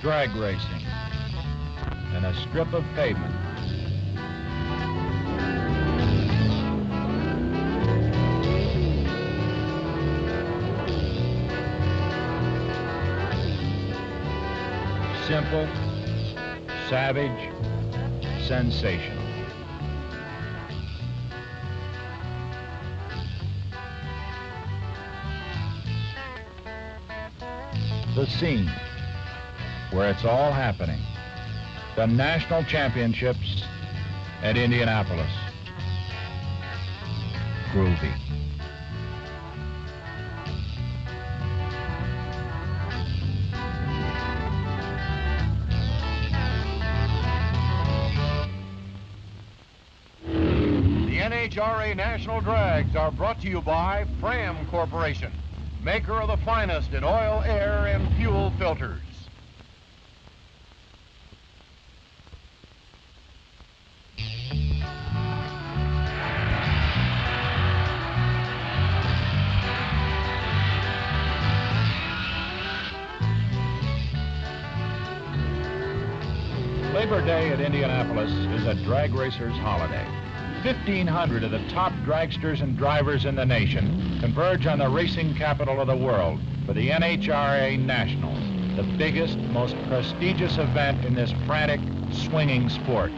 Drag racing and a strip of pavement. Simple, savage, sensational. The scene where it's all happening. The national championships at Indianapolis. Groovy. The NHRA National Drags are brought to you by Fram Corporation, maker of the finest in oil, air, and fuel filters. Labor Day at Indianapolis is a drag racer's holiday. 1,500 of the top dragsters and drivers in the nation converge on the racing capital of the world for the NHRA Nationals, the biggest, most prestigious event in this frantic, swinging sport.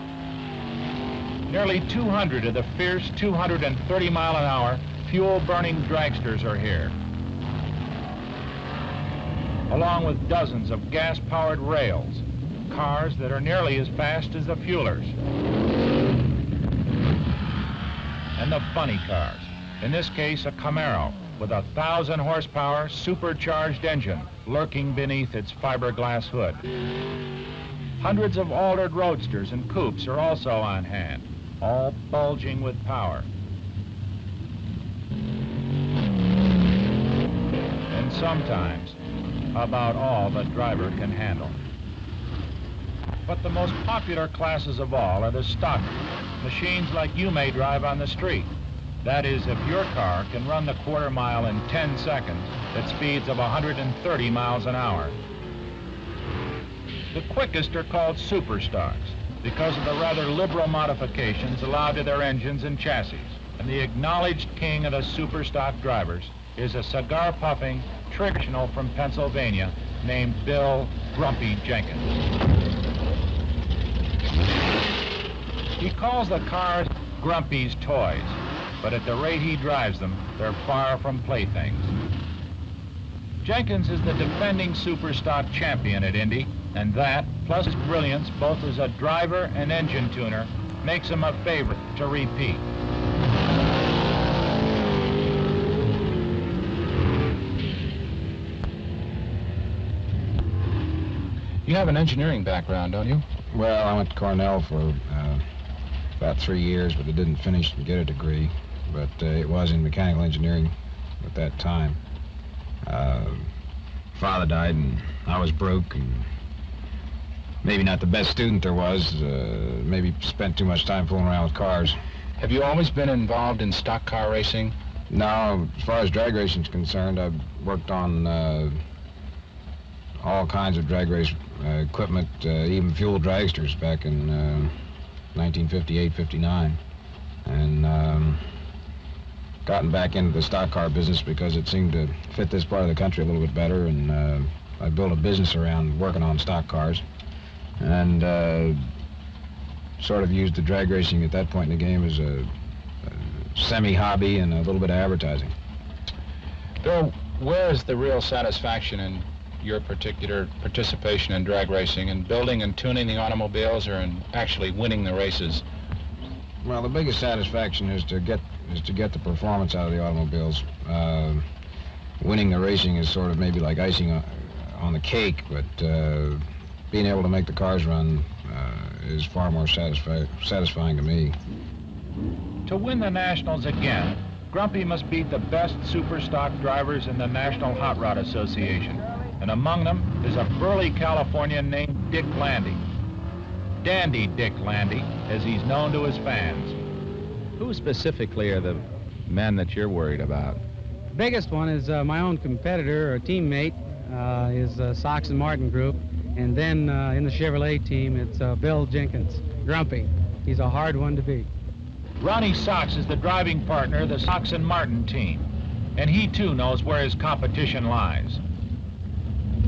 Nearly 200 of the fierce 230-mile-an-hour fuel-burning dragsters are here, along with dozens of gas-powered rails, cars that are nearly as fast as the fuelers. And the funny cars, in this case a Camaro with a 1,000-horsepower supercharged engine lurking beneath its fiberglass hood. Hundreds of altered roadsters and coupes are also on hand, all bulging with power. And sometimes, about all the driver can handle. But the most popular classes of all are the stock machines like you may drive on the street. That is, if your car can run the quarter mile in 10 seconds at speeds of 130 miles an hour. The quickest are called super stocks because of the rather liberal modifications allowed to their engines and chassis. And the acknowledged king of the super stock drivers is a cigar-puffing traditional from Pennsylvania named Bill Grumpy Jenkins. He calls the cars Grumpy's toys, but at the rate he drives them, they're far from playthings. Jenkins is the defending Superstock champion at Indy, and that, plus his brilliance both as a driver and engine tuner, makes him a favorite to repeat. You have an engineering background, don't you? Well, I went to Cornell for about 3 years, but I didn't finish and get a degree. But it was in mechanical engineering at that time. Father died, and I was broke, and maybe not the best student there was. Maybe spent too much time fooling around with cars. Have you always been involved in stock car racing? No, as far as drag racing is concerned, I've worked on all kinds of drag race equipment, even fuel dragsters back in 1958, 59. And gotten back into the stock car business because it seemed to fit this part of the country a little bit better, and I built a business around working on stock cars, and sort of used the drag racing at that point in the game as a semi-hobby and a little bit of advertising. Bill, where is the real satisfaction in your particular participation in drag racing, in building and tuning the automobiles, or in actually winning the races? Well, the biggest satisfaction is to get the performance out of the automobiles. Winning the racing is sort of maybe like icing on the cake, but being able to make the cars run is far more satisfying to me. To win the Nationals again, Grumpy must beat the best superstock drivers in the National Hot Rod Association, and among them is a burly Californian named Dick Landy. Dandy Dick Landy, as he's known to his fans. Who specifically are the men that you're worried about? Biggest one is my own competitor or teammate is Sox and Martin Group. And then in the Chevrolet team, it's Bill Jenkins, Grumpy. He's a hard one to beat. Ronnie Sox is the driving partner of the Sox and Martin team, and he too knows where his competition lies.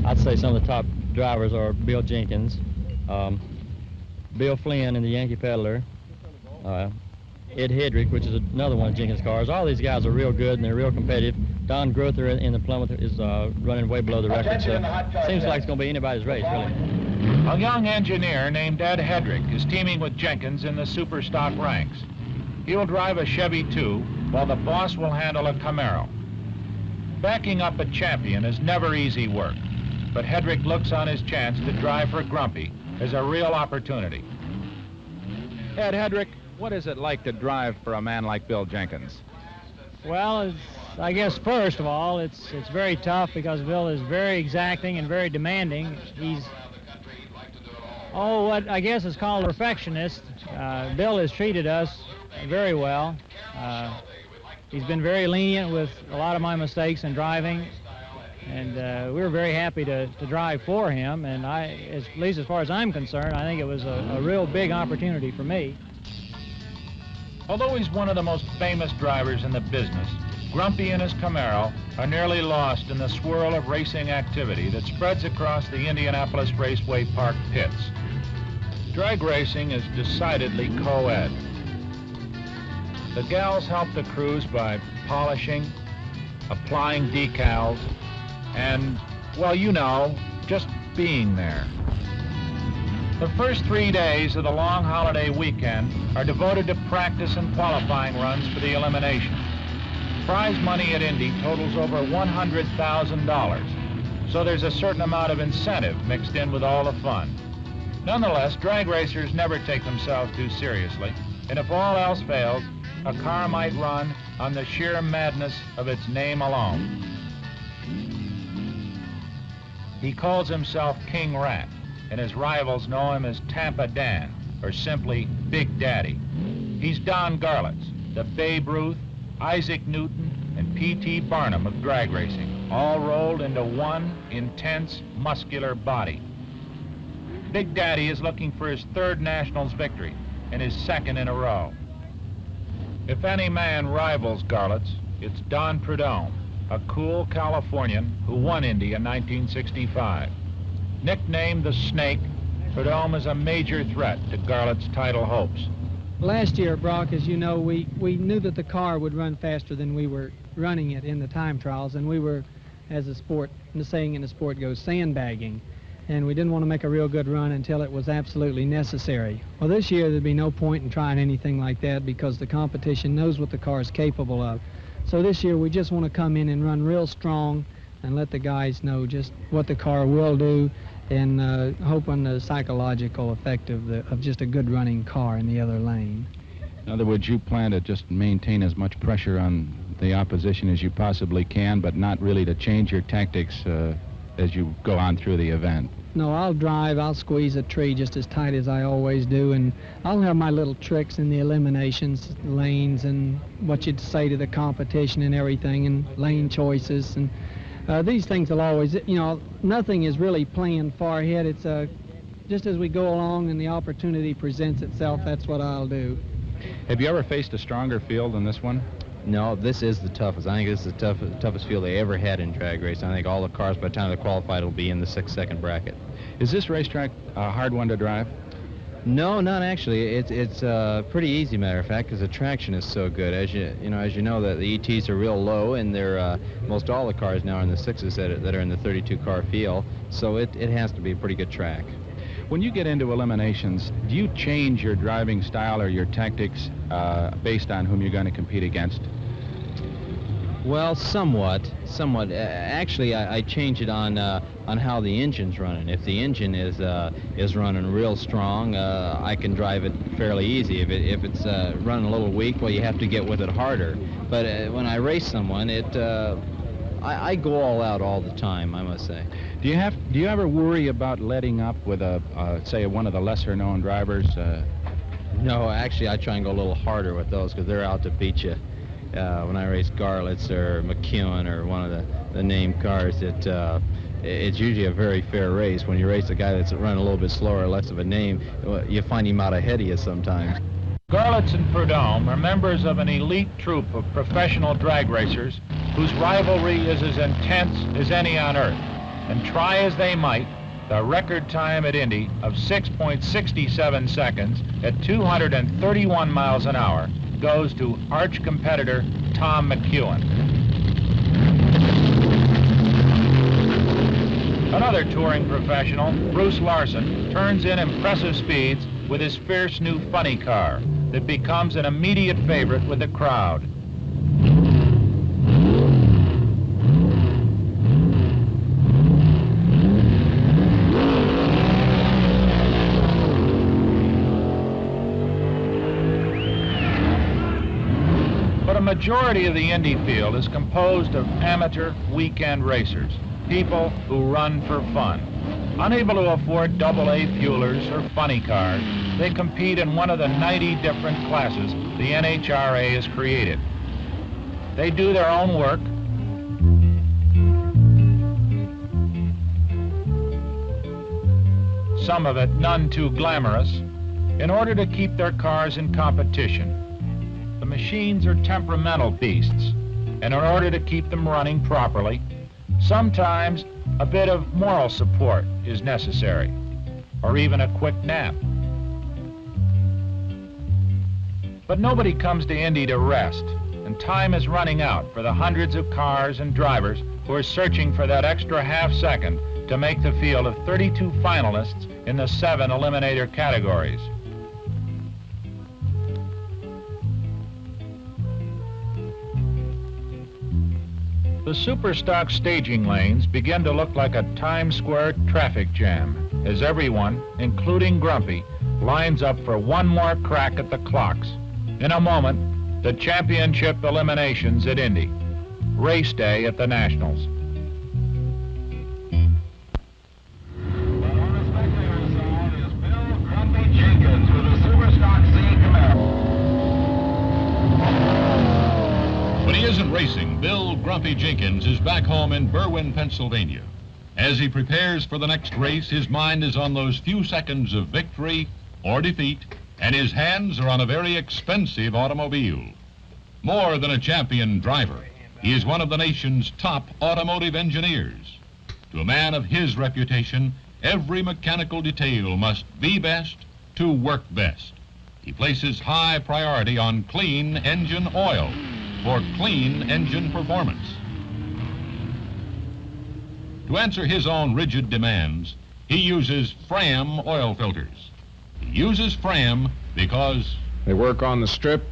I'd say some of the top drivers are Bill Jenkins, Bill Flynn in the Yankee Peddler, Ed Hedrick, which is another one of Jenkins' cars. All these guys are real good and they're real competitive. Don Grother in the Plymouth is running way below the record, so seems like it's going to be anybody's race, really. A young engineer named Ed Hedrick is teaming with Jenkins in the super stock ranks. He'll drive a Chevy 2, while the boss will handle a Camaro. Backing up a champion is never easy work, but Hedrick looks on his chance to drive for Grumpy as a real opportunity. Ed Hedrick, what is it like to drive for a man like Bill Jenkins? Well, I guess first of all, it's very tough because Bill is very exacting and very demanding. He's what I guess is called a perfectionist. Bill has treated us very well. He's been very lenient with a lot of my mistakes in driving, and we're very happy to drive for him. And at least as far as I'm concerned, I think it was a real big opportunity for me. Although he's one of the most famous drivers in the business, Grumpy and his Camaro are nearly lost in the swirl of racing activity that spreads across the Indianapolis Raceway Park pits. Drag racing is decidedly co-ed. The gals help the crews by polishing, applying decals, and, well, you know, just being there. The first 3 days of the long holiday weekend are devoted to practice and qualifying runs for the elimination. Prize money at Indy totals over $100,000, so there's a certain amount of incentive mixed in with all the fun. Nonetheless, drag racers never take themselves too seriously, and if all else fails, a car might run on the sheer madness of its name alone. He calls himself King Rat, and his rivals know him as Tampa Dan, or simply Big Daddy. He's Don Garlits, the Babe Ruth, Isaac Newton, and P.T. Barnum of drag racing, all rolled into one intense, muscular body. Big Daddy is looking for his third Nationals victory and his second in a row. If any man rivals Garlits, it's Don Prudhomme, a cool Californian who won Indy in 1965. Nicknamed the Snake, Prudhomme is a major threat to Garlits' title hopes. Last year, Brock, as you know, we knew that the car would run faster than we were running it in the time trials, and we were, as the saying in the sport goes, sandbagging. And we didn't want to make a real good run until it was absolutely necessary. Well, this year there'd be no point in trying anything like that because the competition knows what the car is capable of. So this year we just want to come in and run real strong and let the guys know just what the car will do, and hope on the psychological effect of just a good running car in the other lane. In other words, you plan to just maintain as much pressure on the opposition as you possibly can, but not really to change your tactics as you go on through the event. No, I'll squeeze a tree just as tight as I always do, and I'll have my little tricks in the eliminations lanes and what you'd say to the competition and everything, and lane choices, and these things will always, you know, nothing is really planned far ahead. It's just as we go along and the opportunity presents itself, that's what I'll do. Have you ever faced a stronger field than this one? No, this is the toughest. I think this is the toughest field they ever had in drag racing. I think all the cars, by the time they're qualified, will be in the 6-second bracket. Is this racetrack a hard one to drive? No, not actually. It's pretty easy, matter of fact, because the traction is so good. As you know, that the ETs are real low, and they're most all the cars now are in the 6s that are in the 32-car field. So it has to be a pretty good track. When you get into eliminations, do you change your driving style or your tactics based on whom you're going to compete against? Well, somewhat. Actually, I change it on how the engine's running. If the engine is running real strong, I can drive it fairly easy. If it's running a little weak, well, you have to get with it harder. But when I race someone, I go all out all the time, I must say. Do you ever worry about letting up with say one of the lesser-known drivers? No, actually, I try and go a little harder with those because they're out to beat you. when I race Garlits or McEwen or one of the named cars, it's usually a very fair race. When you race a guy that's running a little bit slower, less of a name, you find him out ahead of you sometimes. Garlits and Prudhomme are members of an elite troupe of professional drag racers whose rivalry is as intense as any on earth. And try as they might, the record time at Indy of 6.67 seconds at 231 miles an hour goes to arch competitor Tom McEwen. Another touring professional, Bruce Larson, turns in impressive speeds with his fierce new funny car that becomes an immediate favorite with the crowd. But a majority of the Indy field is composed of amateur weekend racers, people who run for fun. Unable to afford AA fuelers or funny cars, they compete in one of the 90 different classes the NHRA has created. They do their own work, some of it none too glamorous, in order to keep their cars in competition. The machines are temperamental beasts, and in order to keep them running properly, sometimes a bit of moral support is necessary, or even a quick nap. But nobody comes to Indy to rest, and time is running out for the hundreds of cars and drivers who are searching for that extra half second to make the field of 32 finalists in the 7 eliminator categories. The Superstock staging lanes begin to look like a Times Square traffic jam as everyone, including Grumpy, lines up for one more crack at the clocks. In a moment, the championship eliminations at Indy. Race day at the Nationals. Jenkins with a Superstock C Camaro. When he isn't racing, Bill Grumpy Jenkins is back home in Berwyn, Pennsylvania. As he prepares for the next race, his mind is on those few seconds of victory or defeat, and his hands are on a very expensive automobile. More than a champion driver, he is one of the nation's top automotive engineers. To a man of his reputation, every mechanical detail must be best to work best. He places high priority on clean engine oil for clean engine performance. To answer his own rigid demands, he uses Fram oil filters. He uses Fram because They work on the strip,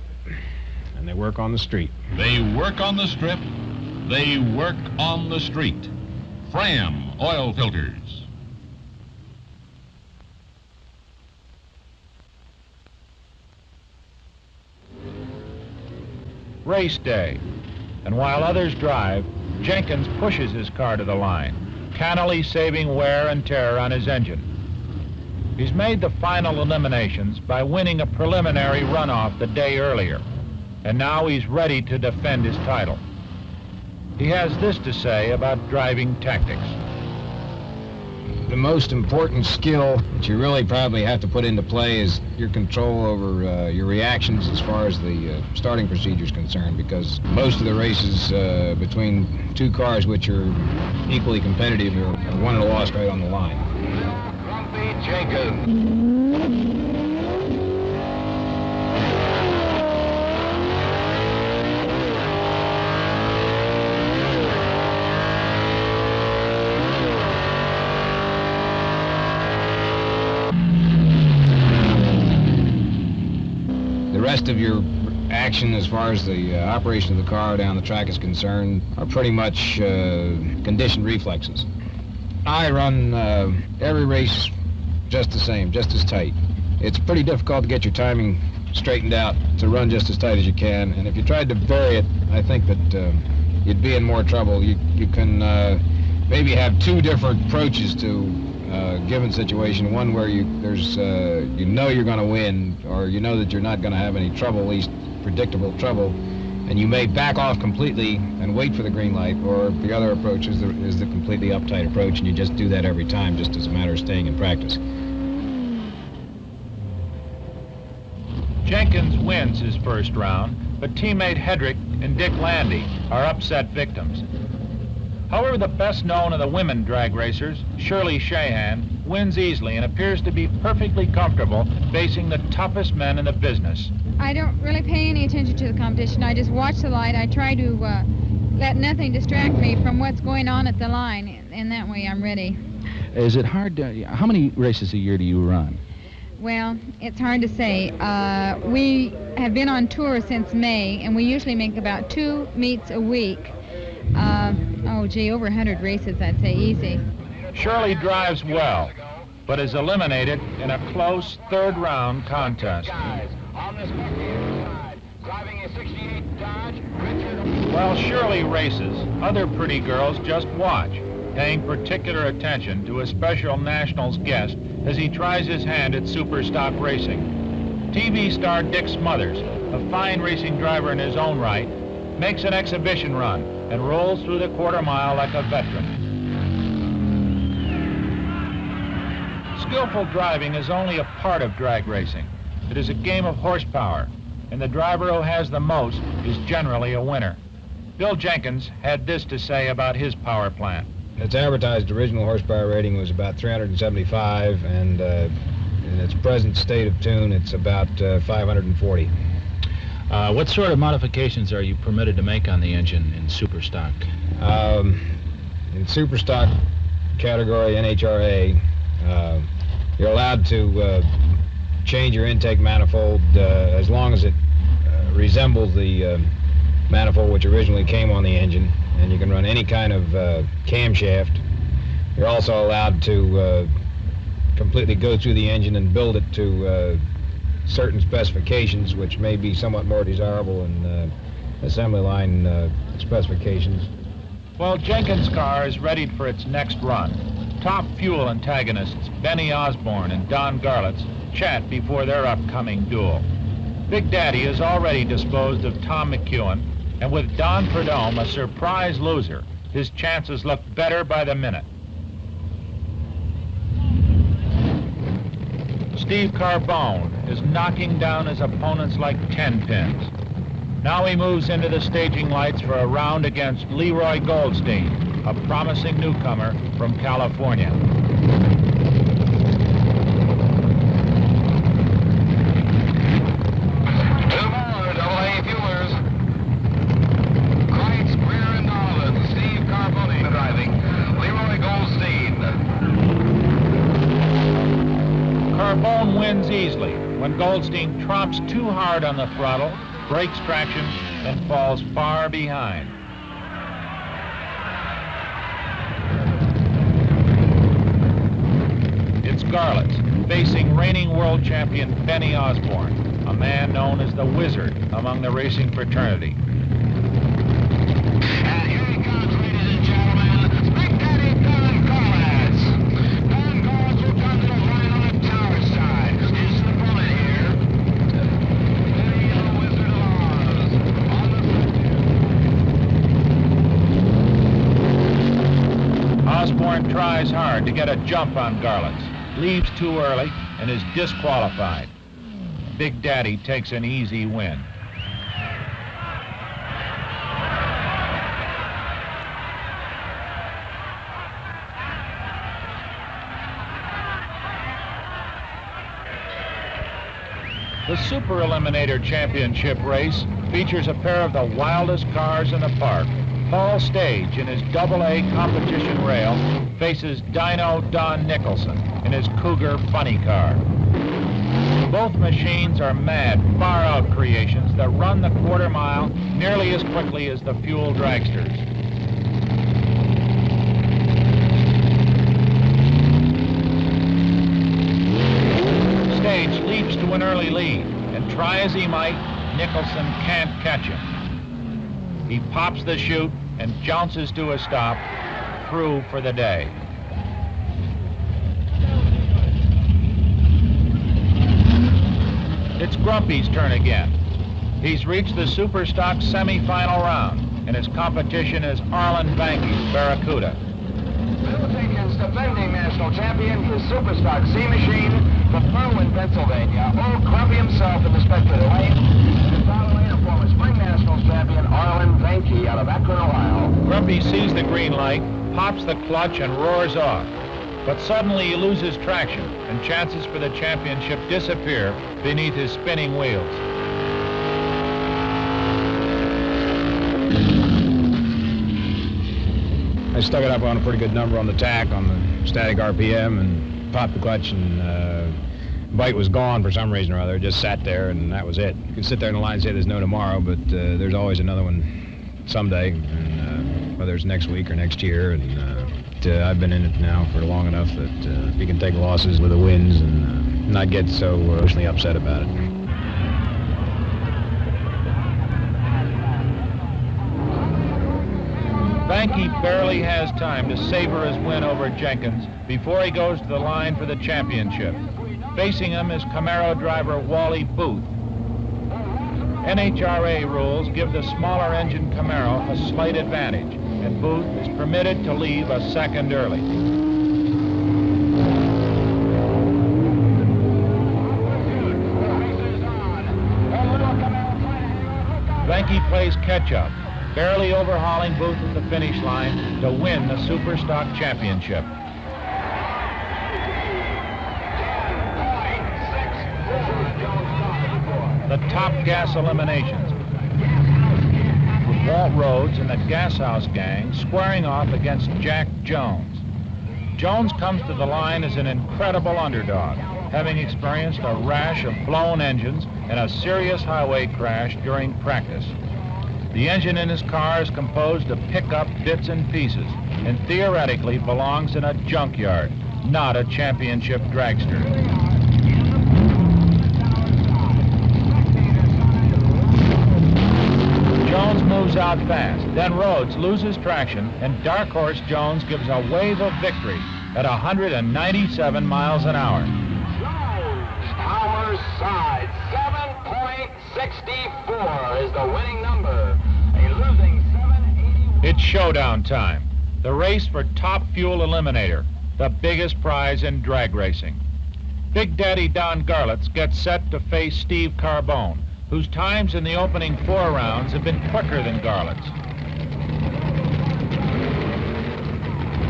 and they work on the street. they work on the strip, they work on the street. Fram oil filters. Race day, and while others drive, Jenkins pushes his car to the line, cannily saving wear and tear on his engine. He's made the final eliminations by winning a preliminary runoff the day earlier, and now he's ready to defend his title. He has this to say about driving tactics. The most important skill that you really probably have to put into play is your control over your reactions as far as the starting procedure is concerned, because most of the races between two cars which are equally competitive are won or lost right on the line. Grumpy Jenkins. The rest of your action as far as the operation of the car down the track is concerned are pretty much conditioned reflexes. I run every race just the same, just as tight. It's pretty difficult to get your timing straightened out to run just as tight as you can, and if you tried to vary it, I think that you'd be in more trouble. You can maybe have two different approaches to a given situation. One where you know you're going to win, or you know that you're not going to have any trouble, at least predictable trouble, and you may back off completely and wait for the green light, or the other approach is the completely uptight approach, and you just do that every time, just as a matter of staying in practice. Jenkins wins his first round, but teammate Hedrick and Dick Landy are upset victims. However, the best known of the women drag racers, Shirley Shahan, wins easily and appears to be perfectly comfortable facing the toughest men in the business. I don't really pay any attention to the competition. I just watch the light. I try to let nothing distract me from what's going on at the line, and that way I'm ready. Is it hard how many races a year do you run? Well, it's hard to say. We have been on tour since May, and we usually make about 2 meets a week. Over 100 races, I'd say, easy. Shirley drives well, but is eliminated in a close third-round contest. While Shirley races, other pretty girls just watch, paying particular attention to a special Nationals guest as he tries his hand at super stock racing. TV star Dick Smothers, a fine racing driver in his own right, makes an exhibition run and rolls through the quarter mile like a veteran. Skillful driving is only a part of drag racing. It is a game of horsepower, and the driver who has the most is generally a winner. Bill Jenkins had this to say about his power plant. Its advertised original horsepower rating was about 375, and in its present state of tune, it's about 540. What sort of modifications are you permitted to make on the engine in super stock? In super stock category, NHRA, you're allowed to change your intake manifold as long as it resembles the manifold which originally came on the engine, and you can run any kind of camshaft. You're also allowed to completely go through the engine and build it to certain specifications, which may be somewhat more desirable in assembly line specifications. Well, Jenkins' car is ready for its next run. Top Fuel antagonists Benny Osborne and Don Garlits chat before their upcoming duel. Big Daddy has already disposed of Tom McEwen, and with Don Prudhomme a surprise loser, his chances look better by the minute. Steve Carbone is knocking down his opponents like 10 pins. Now he moves into the staging lights for a round against Leroy Goldstein, a promising newcomer from California. Carbone wins easily when Goldstein tromps too hard on the throttle, breaks traction, and falls far behind. It's Garlits facing reigning world champion Benny Osborne, a man known as the Wizard among the racing fraternity. And here he comes, ladies and gentlemen, Big Daddy Don Garlits. Don Garlits will come to the line on the tower side. He's the bullet here. Benny, the Wizard of Oz. Osborne tries hard to get a jump on Garlits, leaves too early, and is disqualified. Big Daddy takes an easy win. The Super Eliminator Championship race features a pair of the wildest cars in the park. Paul Stage in his AA competition rail faces Dino Don Nicholson in his Cougar funny car. Both machines are mad, far-out creations that run the quarter mile nearly as quickly as the Fuel dragsters. Stage leaps to an early lead, and try as he might, Nicholson can't catch him. He pops the chute and jounces to a stop, through for the day. It's Grumpy's turn again. He's reached the Superstock semifinal round, and his competition is Arlen Vanke's Barracuda. Pennsylvania's defending national champion, his Superstock C machine from Berwyn, Pennsylvania. Old Grumpy himself in the spectator lane. And his battle lane of former Spring Nationals champion Arlen Vanke out of Akron, Ohio. Grumpy sees the green light, pops the clutch, and roars off. But suddenly he loses traction, and chances for the championship disappear beneath his spinning wheels. I stuck it up on a pretty good number on the tack on the static RPM and popped the clutch, and bite was gone for some reason or other. It just sat there, and that was it. You can sit there in the line and say there's no tomorrow, but there's always another one someday, and whether it's next week or next year. And I've been in it now for long enough that you can take losses with the wins and not get so emotionally upset about it. Vanke barely has time to savor his win over Jenkins before he goes to the line for the championship. Facing him is Camaro driver Wally Booth. NHRA rules give the smaller engine Camaro a slight advantage, and Booth is permitted to leave a second early. Vanke plays catch-up, barely overhauling Booth at the finish line to win the Superstock championship. The Top Gas Eliminations, with Walt Rhodes and the Gas House Gang squaring off against Jack Jones. Jones comes to the line as an incredible underdog, having experienced a rash of blown engines and a serious highway crash during practice. The engine in his car is composed of pickup bits and pieces, and theoretically belongs in a junkyard, not a championship dragster. Jones moves out fast, then Rhodes loses traction, and Dark Horse Jones gives a wave of victory at 197 miles an hour. Jones, side, 7.64 is the winning number. A losing 781. It's showdown time. The race for Top Fuel Eliminator, the biggest prize in drag racing. Big Daddy Don Garlits gets set to face Steve Carbone, whose times in the opening 4 rounds have been quicker than Garlits.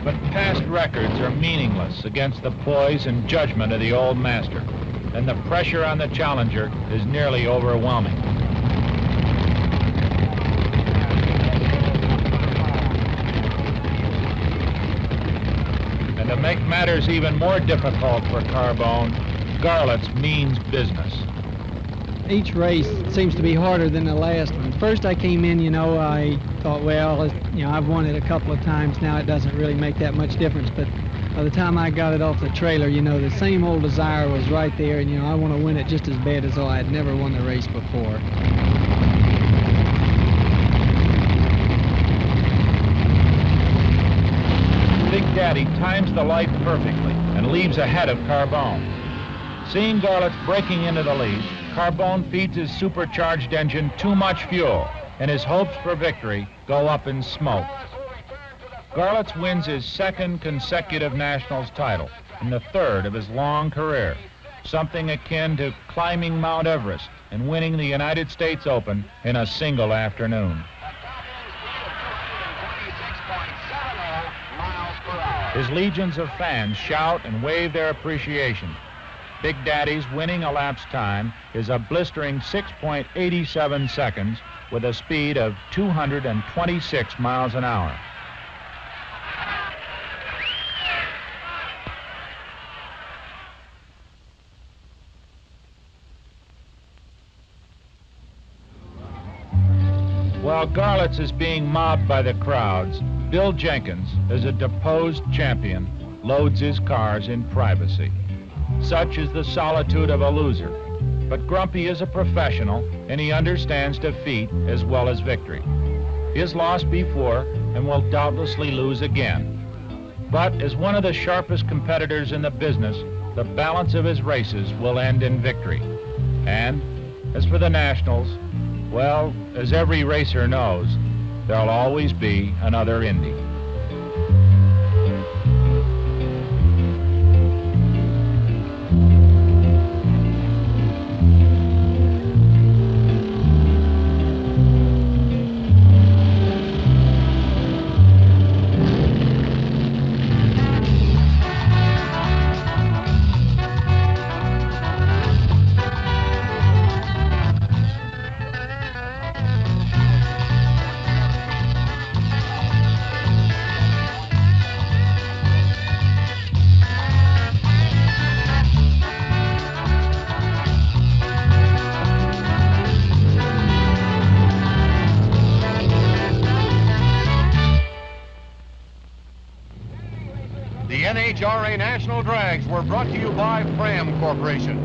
But past records are meaningless against the poise and judgment of the old master, and the pressure on the challenger is nearly overwhelming. And to make matters even more difficult for Carbone, Garlits means business. Each race seems to be harder than the last one. First I came in, I thought, well, I've won it a couple of times now. It doesn't really make that much difference. But by the time I got it off the trailer, the same old desire was right there. And, I want to win it just as bad as though I had never won the race before. Big Daddy times the light perfectly and leaves ahead of Carbone. Seeing Garlits breaking into the lead, Carbone feeds his supercharged engine too much fuel, and his hopes for victory go up in smoke. Garlits wins his 2nd consecutive Nationals title and the 3rd of his long career, something akin to climbing Mount Everest and winning the United States Open in a single afternoon. His legions of fans shout and wave their appreciation. Big Daddy's winning elapsed time is a blistering 6.87 seconds with a speed of 226 miles an hour. While Garlits is being mobbed by the crowds, Bill Jenkins, as a deposed champion, loads his cars in privacy. Such is the solitude of a loser. But Grumpy is a professional, and he understands defeat as well as victory. He has lost before and will doubtlessly lose again. But as one of the sharpest competitors in the business, the balance of his races will end in victory. And as for the Nationals, Well, as every racer knows, there'll always be another Indy. The NHRA National Drags were brought to you by Fram Corporation,